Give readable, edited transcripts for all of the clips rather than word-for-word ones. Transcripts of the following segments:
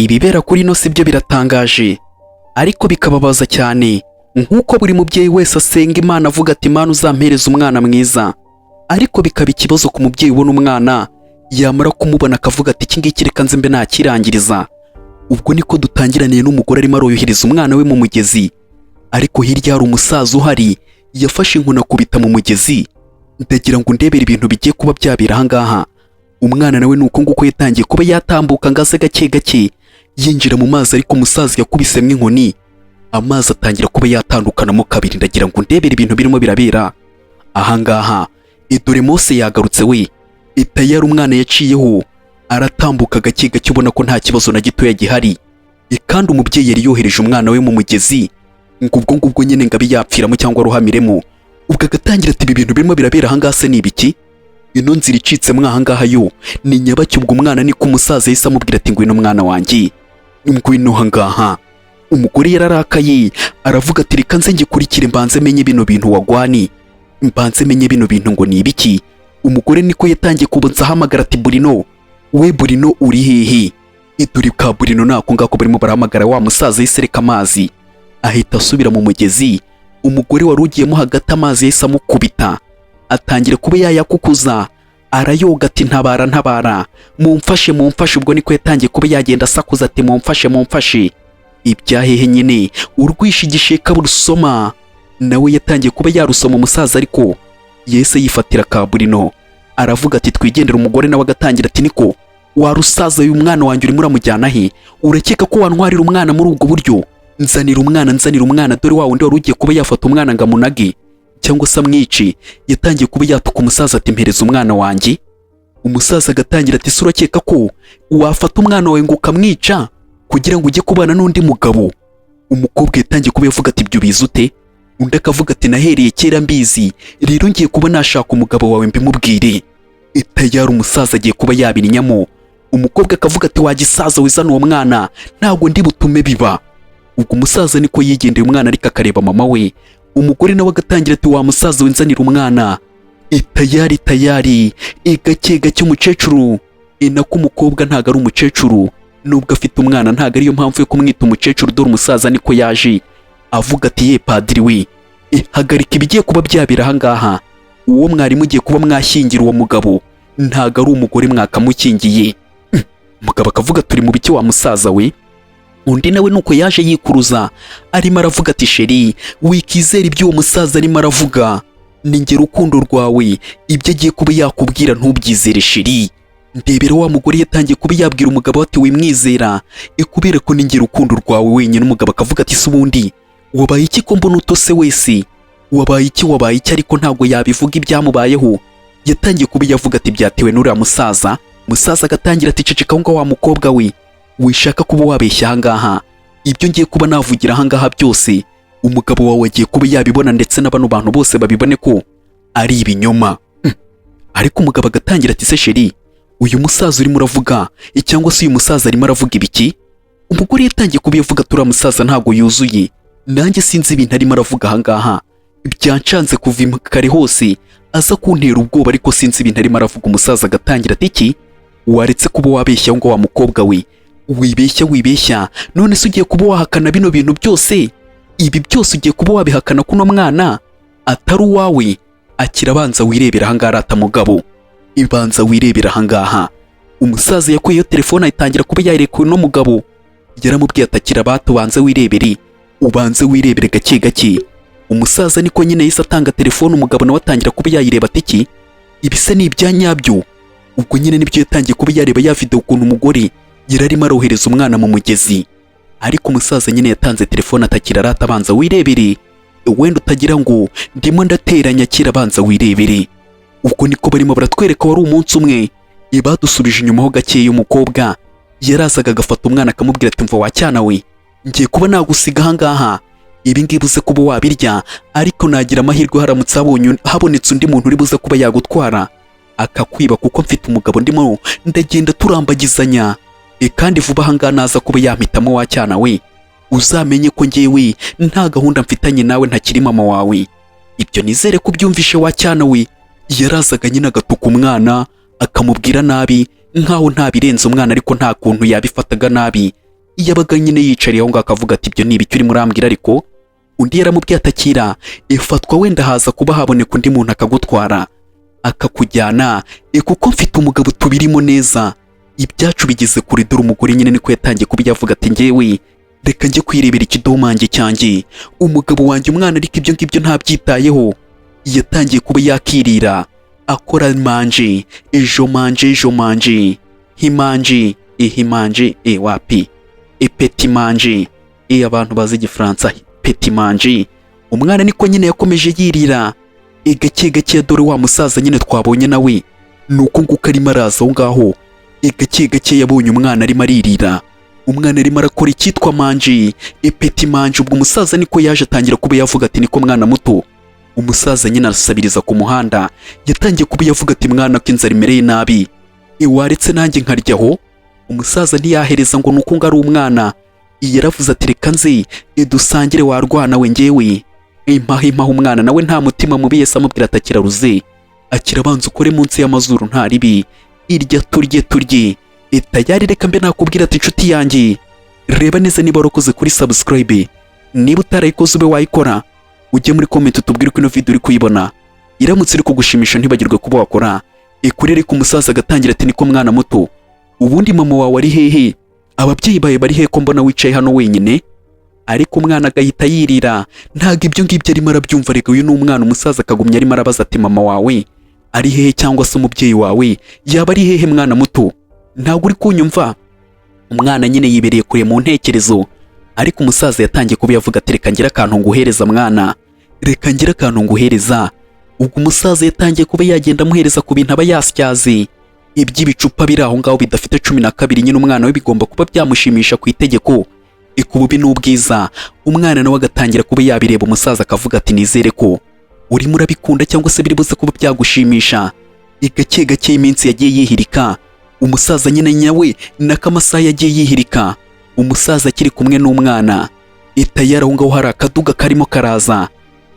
Ibibera kuri ino si byo biratangaje ariko bikababaza cyane, nk'uko buri mubyeyi wese asenga Imana avuga ati Imana uzampereza umwana mwiza, ariko bikaba ikibazo ku mubyeyi ubona umwana yamara kumubona akavuga ati iki ngiki reka nze mbe nakirangiriza. Ubwo niko dutangiraniye n'umugore arimo aroyohereza umwana we mu mugezi, ariko hirya hari umusaza uhari yafashe inkoni akubita mu mugezi. Ndagira ngo ndebere ibintu bigiye kuba byabera ahangaha. Umwana nawe nuko nguko yatangiye kuba yatambuka ngaze gake gake yinjira mu mazi, ariko umusaza yakubisemo inkoni amazi atangira kuba yatandukanamo kabiri. Ndagira ngo ndebere ibintu birimo birabera ahangaha. Dore Mose yagarutse we, itayari umwana yaciyeho aratambuka gake gake ubona ko nta kibazo na gitoya gihari, kandi umubyeyi yari yohereje umwana we mu mugezi ngo ubwo nyine ngo abe yapfiramo cyangwa aruhamiremo. Ubwo agatangira ati ibi bintu birimo birabera ahangaha se ni ibiki? Ino nzira icitsemo ahangaha yo ni nyabaki? Ubwo umwana niko umusaza yahise amubwira ati ngwino mwana wanjye ngwino ahangaha. Umugore yararakaye aravuga ati reka nze ngikurikire mbanze menye bino bintu wagwani, mbanze menye bino bintu ngo ni ibiki. Umugore niko yatangiye kubunza ahamagara ati Burino, we Burino uri hehe? Iduri ka Burino nako ngako barimo barahamagara wa musaza yisereka amazi ahita asubira mu mugezi. Umugore wari ugiyemo hagati amazi yahise amukubita atangira kuba yayakukuza, arayoga ati ntabara ntabara, mumfashe mumfashe. Ubwo niko yatangiye kuba yagenda asakuza ati mumfashe mumfashe. Ibyahehe nyine urwisha igisheka burusoma, nawe yatangiye kuba yarusoma umusaza, ariko yese yifatira ka Burino aravuga ati twigendera. Umugore nawe agatangira ati niko warusaza uyu mwana wanjye urimo uramujyana he? Urakeka ko wantwarira umwana muri ubwo buryo? Nzanira umwana, dore wa wundi wari ugiye kuba yafata umwana ngo amunage cyangwa se amwice. Yatangiye kuba yatuka umusaza ati mpereza umwana wanjye. Umusaza agatangira ati se urakeka ko wafata umwana wawe ngo ukamwica kugira ngo ujye kubana n'undi mugabo? Umukobwa yatangiye kuba yavuga ati ibyo bizi ute? Undi akavuga ati nahereye kera mbizi, rero ngiye kuba nashaka umugabo wawe mbimubwire. Itayari umusaza agiye kuba yabirinyamo. Umukobwa akavuga ati wagisaza wizana uwo mwana ntabwo ndi butume biba. Ubwo umusaza niko yigendeye umwana ariko akareba mama we. Umugore nawe agatangira ati wa musaza wenzanira umwana. Tayari gake gake umukecuru nako umukobwa ntago ari umukecuru, nubwo afite umwana ntago ariyo mpamvu yo kumwita umukecuru. Dore umusaza niko yaje avuga ati ye padiri we, hagarika ibigiye kuba byabira ahangaha. Uwo mwarimu ugiye kuba mwashyingira uwo mugabo ntago ari umugore mwakamukingiye. Umugabo akavuga turi mu biki wa musaza we? Undi nawe nuko yaje yikuruza arimo aravuga ati sheri wikizera ibyo uwo musaza arimo aravuga, ninge rukundo rwawe ibyo agiye kuba yakubwira ntubyizere sheri. Ndebera wa mugore yatangiye kuba yabwira umugabo ati wimwizera ikubera ko ninge rukundo rwawe wenyine. Umugabo akavuga ati se ubundi wabaye iki ko mbona utose wese? Wabaye iki? Ariko ntabwo yabivuga ibyamubayeho. Yatangiye kuba yavuga ati byatewe n'uriya musaza. Musaza agatangira ati ceceka ngo wa mukobwa we, wishaka kuba wabeshya ahangaha. Ibyo ngiye kuba navugira ahangaha byose umugabo wawe agiye kuba yabibona, ndetse n'abano bantu bose babibone ko ari ibinyoma. Ariko umugabo agatangira ati se sheri uyu musaza urimo uravuga cyangwa se uyu musaza arimo aravuga ibiki? Umugore yatangiye kuba yavuga turiya musaza ntabwo yuzuye, nanjye sinzi ibintu arimo aravuga ahangaha. Byancanze kuva kare hose aza kuntera ubwoba, ariko sinzi ibintu arimo aravuga. Umusaza agatangira ati iki waretse kuba wabeshya ngo wa mukobwa we, wibeshya none se ugiye kuba wahakana bino bintu byose? Ibi byose ugiye kuba wabihakana kuno mwana atari uwawe? Akira banza wirebera ahangaha rata mugabo, ibanza wirebera ahangaha. Umusaza yakuyeyo telefone ayitangira kuba yarekuwe no mugabo. Yaramubwiye atakira bato banze wirebere, ubanze wirebere gake gake. Umusaza niko nyine yise atanga telefone, umugabo nawe atangira kuba yayireba ati iki ibise ni ibyanyabyo. Ubwo nyine nibyo yatangiye kuba yareba ya video ukuntu umugore yararimo arohereza umwana mu mugezi. Ariko umusaza nyine yatanze telefone atakira rata banza wirebere, wenda utagira ngo ndimo ndateranya kira banza wirebere. Ubwo niko barimo baratwereka wari umunsi umwe ibadusubije inyuma ho gake. Umukobwa yarazaga agafata umwana akamubwira ati mva wacyana we, ngiye kuba nagusiga ahangaha, ibi ngibi uze kuba wabirya, ariko nagira amahirwe haramutse habonetse undi muntu uri buze kuba yagutwara akakwiba, kuko mfite umugabo ndimo ndagenda turambagizanya. Kandi vuba ahangaha naza kuba yampitamo wacyana we, uzamenye ko ngewe nta gahunda mfitanye nawe ntakiri mama wawe. Ibyo nizere ko byumvishe wacyana we. Yarazaga nyine agatuka umwana akamubwira nabi nkaho nta birenze umwana, ariko nta kuntu yabifataga nabi. yabaga nyine yicariye aho ngaho akavuga ati ibyo ni ibiki urimo urambwira, ariko undi yaramubwiye atakira ifatwa wenda haza kuba haboneka undi muntu akagutwara akakujyana kuko mfite umugabo tubirimo neza, ibyacu bigeze kure. Dore umugore nyine niko yatangiye kuba yavuga ati njyewe reka njye kwirebera ikidomange cyanjye, umugabo wanjye umwana ariko ibyo ngibyo ntabyitayeho. Yatangiye kuba yakirira akora manje ejo manje ejo manje himanje ihimanje wapi epeti manje abantu bazi igifaransa peti manje. Umwana niko nyine yakomeje yirira gake gake. Dore wa musaza nyine twabonye nawe nuko nguko arimo araza aho ngaho gake gake. Yabonye umwana arimo aririra, umwana arimo arakora icyitwa manje epeti manje. Ubwo umusaza niko yaje atangira kuba yavuga ati niko mwana muto. Umusaza nyine arasabiriza ku muhanda, yatangiye kuba yavuga ati mwana ko inzara imereye nabi, waretse nanjye nkaryaho. Umusaza ntiyahereza ngo nuko ngo ari umwana, yaravuze ati reka nzi dusangire warwana we njyewe impaha umwana nawe nta mutima mubi yese amubwira atakira ruze akira abanza ukore munsi y'amazuru nta ribi irya turye tayari. Reka mbe nakubwira ati inshuti yanjye reba neza niba warakoze kuri subscribe, niba utarayikoze ube wayikora, ujye muri comment utubwire ko ino video uri kuyibona iramutse iri kugushimisha ntibagirwe kuba wakora kurere ku musaza agatangira ati niko mwana muto ubundi mama wawe ari hehe, ababyeyi bawe bari he ko mbona wicaye hano wenyine. Ariko umwana agahita yirira ntago ibyo ngibyo arimo arabyumva. Rega uyu ni umwana, umusaza akagumya arimo arabaza ati mama wawe ari hehe cyangwa se umubyeyi wawe yaba ari hehe mwana muto, ntago uri kunyumva. Umwana nyine yibereye kure mu ntekerezo, ariko umusaza yatangiye kuba yavuga ati reka ngira akantu nguhereza mwana, reka ngira akantu nguhereza. Ubwo umusaza yatangiye kuba yagenda amuhereza ku bintu aba yasyaze iby'ibicupa biri aho ngaho bidafite 12. Nyine umwana we bigomba kuba byamushimisha ku itegeko ikububi n'ubwiza. Umwana nawe agatangira kuba yabireba, umusaza akavuga ati nizere ko urimo urabikunda cyangwa se biri buze kuba byagushimisha. Gake gake iminsi yagiye yihirika, umusaza nyine nyawe n'akamasaha yagiye yihirika. Umusaza akiri kumwe n'umwana tayari aho ngaho hari akaduga karimo karaza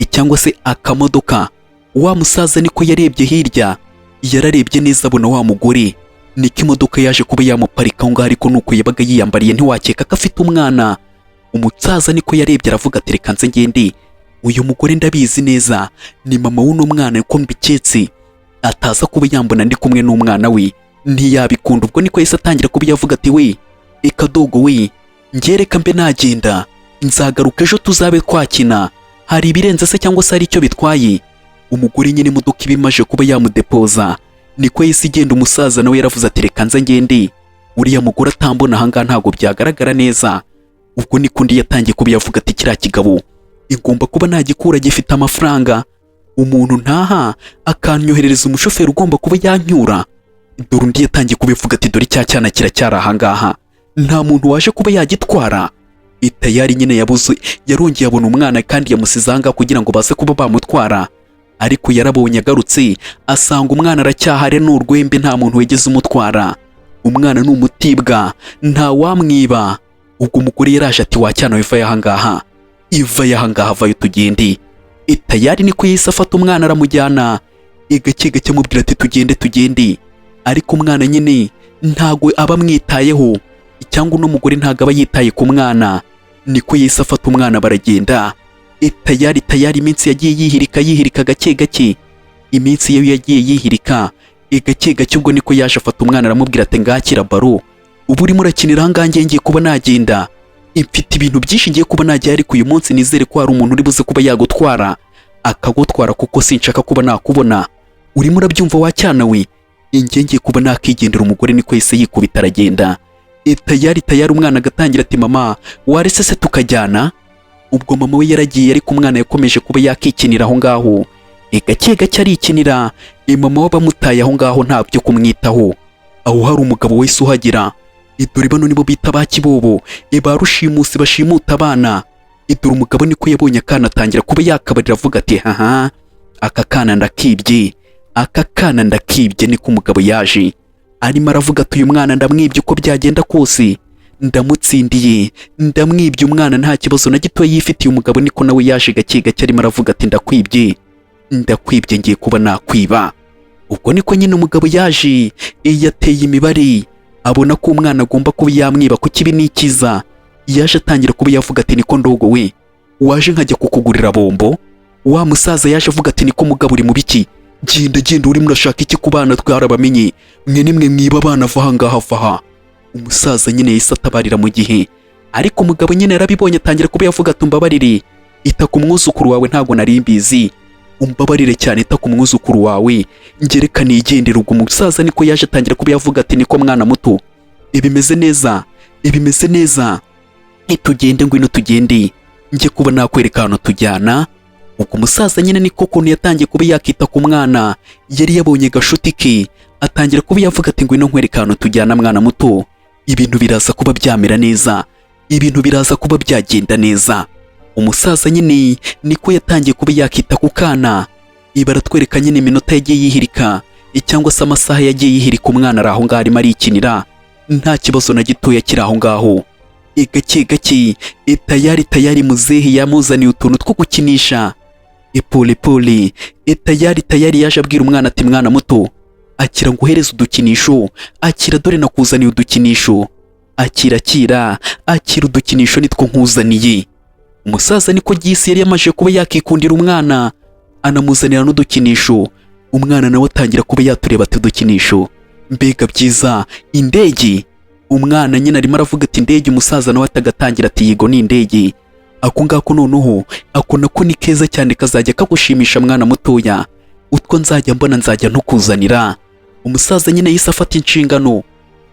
cyangwa se akamodoka. Wa musaza niko yarebye hirya, yararebye neza abona wa mugore niko imodoka yaje kuba yamuparika aho ngaho, ariko nuko yabaga yiyambariye ntiwakeka ko afite umwana. Umusaza niko yarebye aravuga ati reka nze ngende, uyu mugore ndabizi neza ni mama w'uno mwana ko mbiketse ataza kuba yambona ndi kumwe n'umwana we ntiyabikunda. Ubwo niko yese atangira kuba yavuga ati we ikadogo we ngereka mbe nagenda nzagaruka ejo tuzabe twakina, hari ibirenze se cyangwa se hari icyo bitwaye. Umugore nyine imodoka ibimaje kuba yamudepoza niko yese igenda. Umusaza nawe yaravuze ati reka nze ngende, uriya mugore atambona ahangaha ntago byagaragara neza. Ubwo niko undi yatangiye kuba yavuga ati kiriya kigabo igomba kuba nagikura gifite amafaranga, umuntu ntaha akanyoherereza umushoferi ugomba kuba yanyura. Dore undi yatangiye kubivuga ati dore cya cyana kiracyari ahangaha nta muntu waje kuba yagitwara. Tayari nyine yabuze, yarongeye abona umwana kandi yamusize ahangaha kugira ngo baze kuba bamutwara, ariko yarabonye agarutse asanga umwana aracyahare n'urwembe nta muntu wegeze umutwara. Umwana ni umutibwa nta wamwiba. Ubwo umugore yaraje ati wacyana wiva yahangaha, iva yahangaha vayo tugende. Tayari niko yise afata umwana aramujyana gake gake amubwira ati tugende. Ariko umwana nyine ntago aba amwitayeho, cyangwa uno mugore ntago aba yitaye ku mwana. Niko yise afata umwana baragenda. Tayari iminsi yagiye yihirika gake gake. Iminsi ye yagiye yihirika gake gake. Ubwo niko yaje afata umwana aramubwira ati ngakira baro, ubu urimo urakinira ahangaha ngiye kuba nagenda, mfite ibintu byinshi ngiye kuba najya, ariko uyu munsi nizere ko hari umuntu uri buze kuba yagutwara akagutwara kuko sinshaka kuba nakubona. Urimo urabyumva wacyana we, ngiye kuba nakigendera. Umugore niko yise yikubita aragenda. Tayari umwana agatangira ati mama warese se tukajyana. Ubwo mama we yaragiye, ariko umwana yakomeje kuba yakikinira aho ngaho gake gake arikinira. Mama we bamutaye aho ngaho nta byo kumwitaho. Aho hari umugabo wese uhagira, dore bano nibo bita ba kibobo ba rushimusi bashimuta abana. Dore umugabo niko yabonye akana atangira kuba yakabarira avuga ati haha aka kana ndakibye. Niko umugabo yaje arimo aravuga ati uyu mwana ndamwibye uko byagenda kose, ndamutsindiye ndamwibye umwana nta kibazo na gito yifitiye. Umugabo niko nawe yaje gake gake arimo aravuga ati ndakwibye ngiye kuba nakwiba. Ubwo niko nyine umugabo yaje yateye imibare abona ko umwana agomba kuba yamwiba ku kibi n'ikiza. yaje atangira kuba yavuga ati niko ndogo we, waje nkajya kukugurira bombo. Wa musaza yaje avuga ati niko mugabo uri mu biki, genda urimo urashaka iki ku bana twarabamenye, mwe nimwe mwiba abana vaha ngaha vaha. Umusaza nyine yahise atabarira mu gihe, ariko umugabo nyine yarabibonye atangira kuba yavuga ati umbabarire, ita ku mwuzukuru wawe ntabwo nari mbizi, umbabarire cyane ita ku mwuzukuru wawe ngereka nigendera. Ubwo umusaza niko yaje atangira kuba yavuga ati niko mwana muto, ibimeze neza, tugende ngwino tugende njye kuba nakwereka ahantu tujyana. Ubwo umusaza nyine niko kuntu yatangiye kuba yakita ku mwana yari yabonye gashuti ke, atangira kuba yavuga ati ngwino nkwereka ahantu tujyana mwana muto, ibintu biraza kuba byamera neza, ibintu biraza kuba byagenda neza. Umusaza nyine niko yatangiye kuba yakita ku kana, ibaratwereka nyine iminota yagiye yihirika cyangwa se amasaha yagiye yihirika, umwana ari aho ngaho arimo arikinira nta kibazo na gitoya kiri aho ngaho. Gake tayari muzehe yamuzaniye utuntu two gukinisha, pole tayari yaje abwira umwana ati mwana muto, akira nguhereze udukinisho, akira dore nakuzaniye udukinisho, akira udukinisho nitwo nkuzaniye. Umusaza niko gisi yari yamaje kuba yakikundira umwana, anamuzanira n'udukinisho. Umwana nawe atangira kuba yatureba ati udukinisho mbega byiza, indege. Umwana nyine arimo aravuga ati indege, umusaza nawe atagatangira ati yego ni indege. Ako ngako noneho ako nako ni keza cyane, kazajya kagushimisha mwana mutoya, utwo nzajya mbona nzajya ntukuzanira. Umusaza nyine yise afata inshingano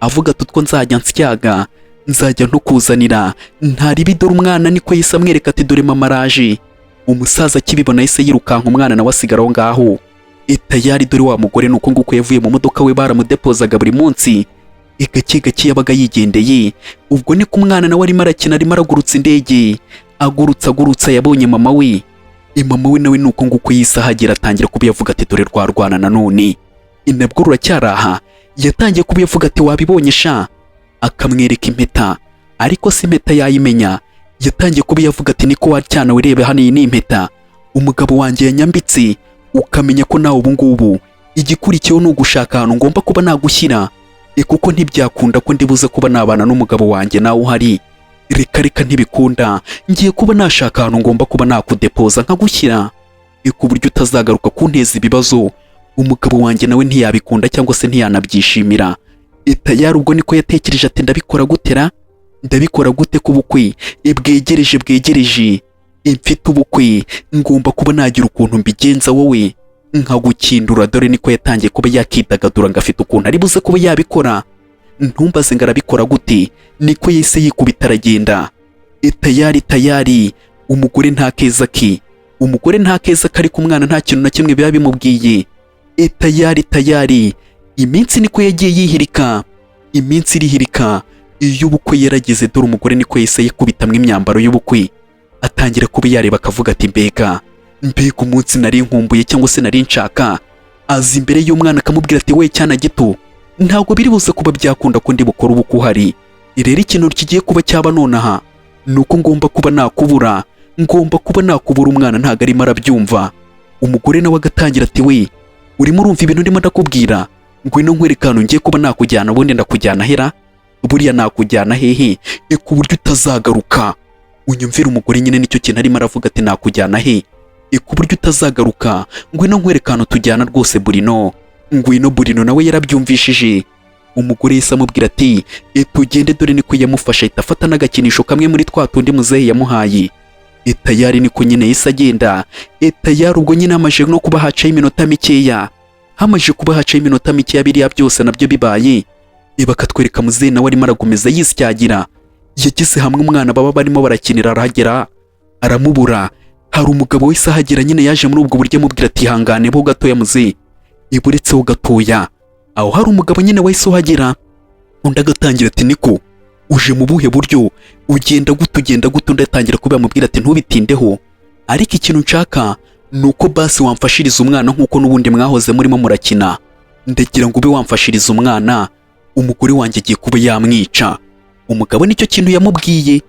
avuga ati utwo nzajya nsyaga nzajya ntukuzanira. Ntaribi dore umwana niko yise amwereka ati dore mama araje. Umusaza akibibona yise yirukanka, umwana nawe asigara aho ngaho. Tayari dore wa mugore nuko nguko yavuye mu modoka we baramudepozaga buri munsi, gake yabaga yigendeye. Ubwo niko umwana nawe arimo arakina, arimo aragurutsa indege, agurutsa yabonye mama we. Mama we nawe nuko nguko yise ahagera atangira kuba yavuga ati dore rwarwana nanone, nabwo ruracyaraha. Yatangiye kuba yavuga ati wabibonye sha, akamwereka impeta, ariko si impeta yayimenya. Yatangiye kuba yavuga ati niko wacyana wirebe hano, iyi ni impeta umugabo wanjye yanyambitse, ukamenya ko nawe ubu ngubu igikurikiyeho ni ugushaka ahantu ngomba kuba nagushyira, kuko ntibyakunda ko ndibuze kuba nabana n'umugabo wanjye nawe uhari. Reka ntibikunda, ngiye kuba nashaka ahantu ngomba kuba nakudepoza nkagushyira, ku buryo utazagaruka kunteza ibibazo. Umugabo wanjye nawe ntiyabikunda cyangwa se ntiyanabyishimira. Tayari ubwo niko yatekereje ati ndabikora gute ku bukwe bwegereje, mfite ubukwe ngomba kuba nagira ukuntu mbigenza wowe nkagukindura. Dore niko yatangiye kuba yakidagadura ngo afite ukuntu ari buze kuba yabikora. Ntumbaze ngo arabikora gute, niko yise yikubita aragenda. Tayari umugore nta keza ke, ariko umwana nta kintu na kimwe biba bimubwiye. Tayari iminsi niko yagiye yihirika, iminsi irihirika. Iyo ubukwe yarageze dore umugore niko yise yikubitamwe imyambaro y'ubukwe, atangira kuba yareba akavuga ati mbega umunsi nari nkumbuye cyangwa se nari nshaka. Aza imbere y'umwana akamubwira ati we cyana gito, ntabwo biri buze kuba byakunda ko ndi bukora ubukwe uhari. Rero ikintu kigiye kuba cyaba nonaha nuko ngomba kuba nakubura. Umwana ntago arimo arabyumva. Umugore nawe agatangira ati we urimo urumva ibintu ndimo ndakubwira, ngwino nkwereka ahantu ngiye kuba nakujyana. Ubundi ndakujyana hera, buriya nakujyana hehe ku buryo utazagaruka. Unyumvira umugore nyine nicyo kintu arimo aravuga ati nakujyana he ku buryo utazagaruka, ngwino nkwereka ahantu tujyana rwose Burino. Burino nawe yarabyumvishije. Umugore yise amubwira ati tugende. Dore niko yamufasha ahita afata n'agakinisho kamwe muri twa tundi muzehe yamuhaye. Tayari niko nyine yise agenda. Tayari ubwo nyine hamaje no kuba hacaho iminota mikeya, biriya byose nabyo bibaye. Bakatwereka muzehe nawe arimo aragomeza yisyagira. Yageze hamwe umwana baba barimo barakinira arahagera aramubura. Hari umugabo wese ahagera nyine yaje muri ubwo buryo amubwira ati hangane bo gatoya muzehe, iburetseho gatoya. Aho hari umugabo nyine wese uhagera, undi agatangira ati niko uje mu buhe buryo, ugenda gute. Undi atangira kuba yamubwira ati ntubitindeho, ariko ikintu nshaka nuko basi wamfashiriza umwana nkuko n'ubundi mwahoze murimo murakina. Ndagira ngo ube wamfashiriza umwana, umugore wanjye agiye kuba yamwica. Umugabo nicyo kintu yamubwiye.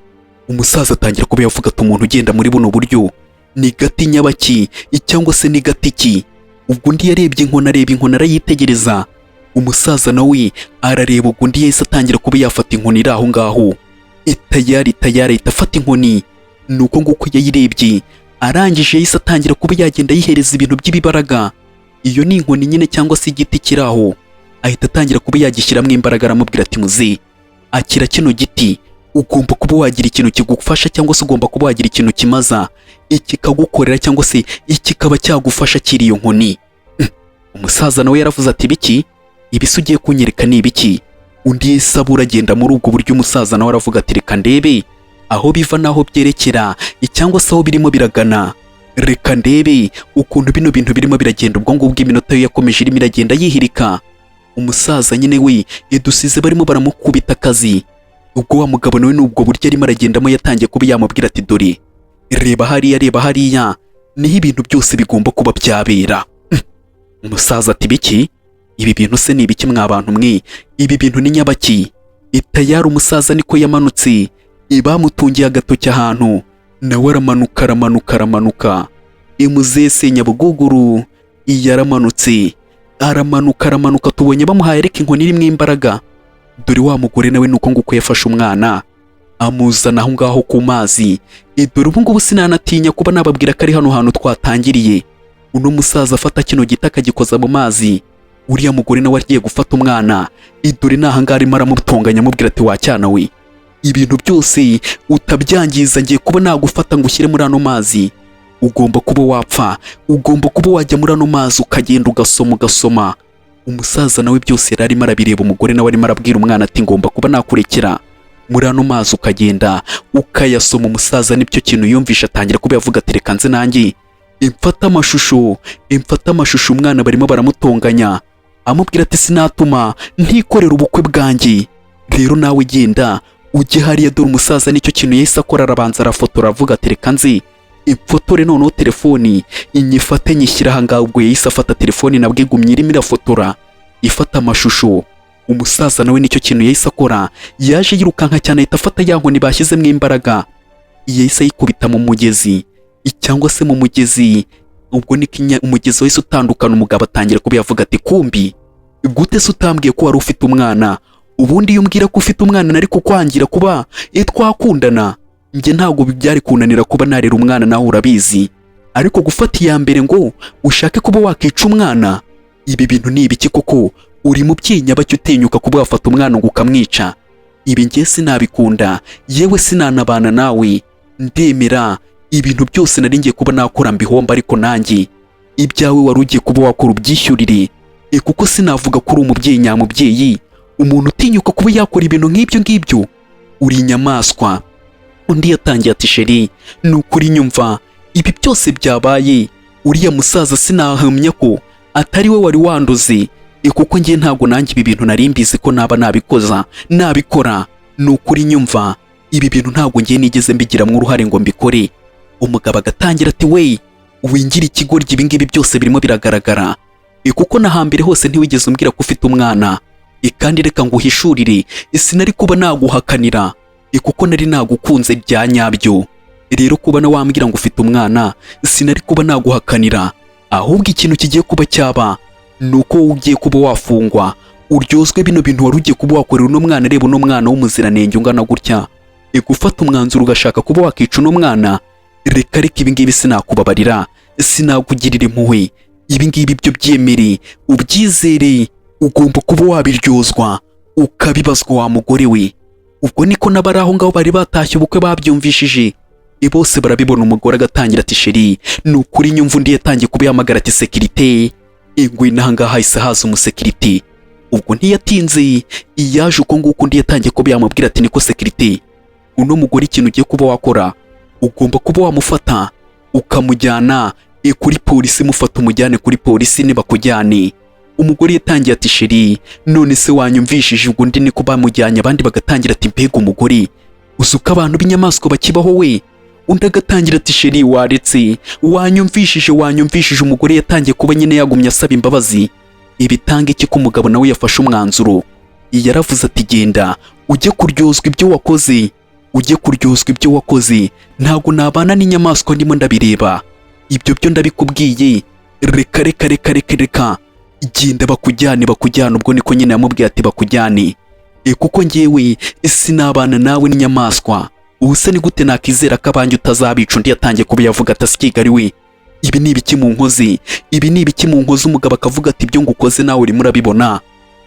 Umusaza atangira kuba yavuga ati umuntu ugenda muri buno buryo ni gati nyabaki cyangwa se ni gatiki. Ubwo undi yarebye inkoni arayitegereza. Umusaza nawe arareba, ubwo undi yahise atangira kuba yafata inkoni iri aho ngaho. tayari ahita afata inkoni. Nuko nguko yayirebye, arangije yahise atangira kuba yagenda yihereza ibintu by'ibibaraga. Iyo ni inkoni nyine cyangwa se igiti kiri aho. Ahita atangira kuba yagishyiramo imbaraga, aramubwira ati muze, akira kino giti, ugomba kuba wagira ikintu kigufasha cyangwa se ugomba kuba wagira ikintu kimaza ikikagukorera cyangwa se ikikaba cyagufasha kiri iyo nkoni. Umusaza nawe yaravuze ati biki ibisi ugiye kunyereka ni ibiki? Undi yisabura agenda muri ubwo buryo. Umusaza nawe aravuga ati reka ndebe aho biva naho byerekera cyangwa se aho birimo biragana, reka ndebe ukuntu bino bintu birimo biragenda. Ubwo ngubwo iminota yo yakomeje irimo iragenda yihirika. Umusaza nyine we yadusize barimo baramukubita akazi. Ubwo wa mugabo nawe n'ubwo buryo arimo aragendamo yatangiye kuba yamubwira ati dore reba hariya niho ibintu byose bigomba kuba byabera. Umusaza ati biki ibi bintu se ni ibiki mwa bantu mwe? Ibi bintu ni nyabaki? Tayari umusaza niko yamanutse, bamutungiye agatoki ahantu, nawe aramanuka. Muzee Senyabuguguru yaramanutse, aramanuka. Tubonye bamuhaye ariko inkoni irimo imbaraga. Dore wa mugore nawe nuko nguko yafashe umwana amuzana aho ngaho ku mazi. Dore ubu ngubu sinanatinya kuba nababwira ko ari hano hantu twatangiriye. Uno musaza afata kino giti akagikoza mu mazi, uriya mugore nawe agiye gufata umwana. Dore naha ngaha arimo aramutonganya amubwira ati wacyana we, ibintu byose utabyangiza ngiye kuba nagufata ngo ushyire muri ano mazi. Ugomba kuba wapfa, ugomba kuba wajya muri ano mazi ukagenda ugasoma. Umusaza nawe byose yari arimo arabireba. Umugore nawe arimo arabwira umwana ati ngomba kuba nakurekera muri ano mazi ukagenda ukayasoma. Umusaza nibyo kintu yumvisha, atangira kuba yavuga ati reka nze nanjye imfata amashusho. Umwana barimo baramutonganya amubwira ati sinatuma ntikorera ubukwe bwanjye, rero nawe genda ujye hariya. Dore umusaza nicyo kintu yahise akora, arabanza arafotora avuga ati reka nze imfotore noneho telefoni inyifate nyishyira aha ngaha. Ubwo yahise afata telefoni nabwo igumye irimo irafotora ifata amashusho. Umusaza nawe nicyo kintu yahise akora, yaje yirukanka cyane ahita afata ya nkoni bashyizemo imbaraga, yahise ayikubita mu mugezi cyangwa se mu mugezi. Ubwo ni umugezi wahise utandukana. Umugabo atangira kuba yavuga ati kumbi gute se utambwiye ko wari ufite umwana? Ubundi iyo umbwira ko ufite umwana nari kukwangira kuba twakundana. Njye ntabwo byari kunanira kuba narera umwana, nawe urabizi, ariko gufata iya mbere ngo ushake kuba wakica umwana, ibi bintu ni ibiki koko? Uri mu byinyabacyo utinyuka kuba wafata umwana ngo ukamwica? Ibi njye sinabikunda, yewe sinanabana nawe. Ndemera ibintu byose nari ngiye kuba nakora mbihomba, ariko nanjye ibyawe wari ugiye kuba wakora ubyishyurire. Kuko sinavuga ko uri umubyeyi nyamubyeyi, umuntu utinyuka kuba yakora ibintu nk'ibyo ngibyo, uri inyamaswa. Undi yatangiye ati sheri ni ukuri nyumva, ibi byose byabaye uriya musaza sinahamya ko atari we wari wanduze, kuko njye ntabwo nanjye ibi bintu nari mbizi ko naba nabikora. Ni ukuri nyumva, ibi bintu ntabwo njye nigeze mbigiramo uruhare ngo mbikore. Umugabo agatangira ati we wingira ikigoryi, ibi ngibi byose birimo biragaragara, kuko na hambere hose ntiwigeze umbwira ko ufite umwana, kandi reka nguhishurire sinari kuba naguhakanira, kuko nari nagukunze bya nyabyo. Rero kuba na wambwira ngo ufite umwana sinari kuba naguhakanira, ahubwo ikintu kigiye kuba cyaba nuko wowe ugiye kuba wafungwa, uryozwe bino bintu wari ugiye kuba wakorera uno mwana. Reba uno mwana w'umuziranenge ungana gutya, gufata umwanzuro ugashaka kuba wakica uno mwana, reka ibi ngibi sinakubabarira, sinakugirira impuhwe. Ibi ngibi byo byemere ubyizere, ugomba kuba wabiryozwa ukabibazwa wa mugore we. Ubwo niko n'abari aho ngaho bari batashye ubukwe babyumvishije, bose barabibona. Umugore agatangira ati sheri ni ukuri nyumva. Undi yatangiye kuba yahamagara ati sekirite, ngwino aha ngaha. Hahise haza umusekirite. Ubwo ntiyatinze yaje uko nguko. Undi yatangiye kuba yamubwira ati niko sekirite, uno mugore ikintu ugiye kuba wakora, ugomba kuba wamufata ukamujyana kuri polisi. Mufata umujyane kuri polisi nibakujyane. Umugore yatangiye ati sheri none se wanyumvishije? Ubwo undi niko bamujyanye, abandi bagatangira ati mbega umugore uzuka abantu b'inyamaswa bakibaho we. Undi agatangira ati sheri waretse, wanyumvishije. Umugore yatangiye kuba nyine yagumye asaba imbabazi. Ibitanga iki ko umugabo nawe yafashe umwanzuro, yaravuze ati genda ujye kuryozwa ibyo wakoze, ntabwo nabana n'inyamaswa ndimo ndabireba. Ibyo byo ndabikubwiye, reka genda bakujyane. Ubwo niko nyine yamubwiye ati bakujyane. kuko njyewe sinabana nawe n'inyamaswa. Ubuse ni gute nakizera ko abanjye utazabica? Undi yatangiye kuba yavuga ati Kigali we, ibi ni ibiki mu nkozi, ibi ni ibiki mu nkozi? Umugabo akavuga ati ibyo ngukoze nawe urimo urabibona.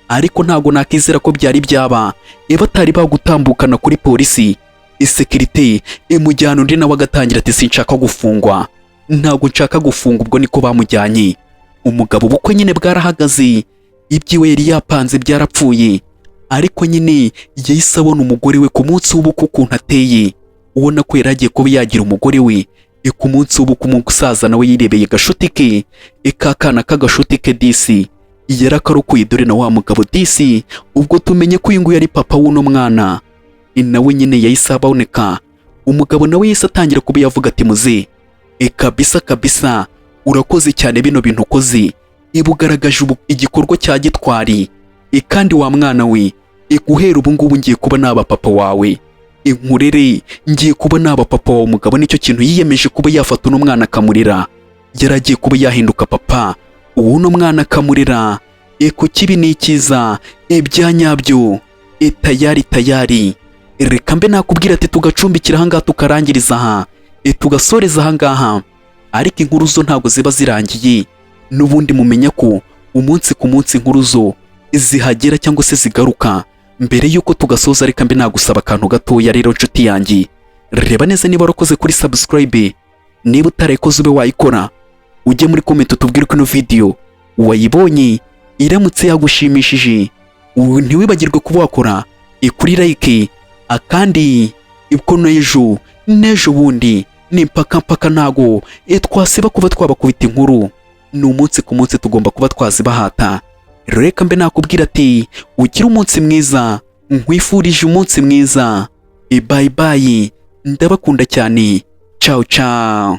Ariko ntago nakizera ko byari byaba batari bagutambukana kuri polisi isekirite imujyana. Undi nawe agatangira ati sinshaka gufungwa, ntago nshaka gufunga. Ubwo niko bamujyanye. Umugabo ubukwe nyine bwarahagaze, ibyiwe yari yapanze byarapfuye. Ariko nyine yahise abona umugore we ku munsi w'ubukwe ukuntu ateye, ubona ko yari agiye kuba yagira umugore we ku munsi w'ubukwe. Umusaza nawe yirebeye gashuti ke, kakana k'agashuti ke disi yarakarukuye dore na wa mugabo disi. Ubwo tumenye ko uyu nguyu ari papa w'uno mwana. Nawe nyine yahise aboneka. Umugabo nawe yahise atangira kuba yavuga ati muze, kabisa kabisa urakoze cyane, bino bintu ukoze bugaragaje igikorwa cya gitwari. Kandi wa mwana we, guhera ubu ngubu ngiye kuba naba papa wawe, nkurere, ngiye kuba naba papa wawe. Umugabo nicyo kintu yiyemeje kuba yafata uno mwana akamurera. Yaragiye kuba yahinduka papa uno mwana akamurera. Ku kibi ni ikiza bya nyabyo. Tayari reka mbe nakubwira ati tugacumbikira ahangaha tukarangiriza aha, tugasoreza ahangaha. Ariko inkuru zo ntago ziba zirangiye. N'ubundi mumenya ko umunsi ku munsi inkuru zo zihagera cyangwa se zigaruka. Mbere yuko tugasoza, reka mbe nagusaba akantu gatoya rero nshuti yanjye. Reba neza niba warakoze kuri subscribe, niba utarayikoze ube wayikora. Ujye muri comment utubwire ko ino video wayibonye iramutse yagushimishije. Ntiwibagirwe kuba wakora kuri like. Akandi ibwo n'ejo bundi ni mpaka ntago twasiba kuba twabakubita inkuru. Ni umunsi ku munsi tugomba kuba twazibahata. Reka mbe nakubwira ati ugire umunsi mwiza, nkwifurije umunsi mwiza. Bye bye, ndabakunda cyane. Ciao ciao.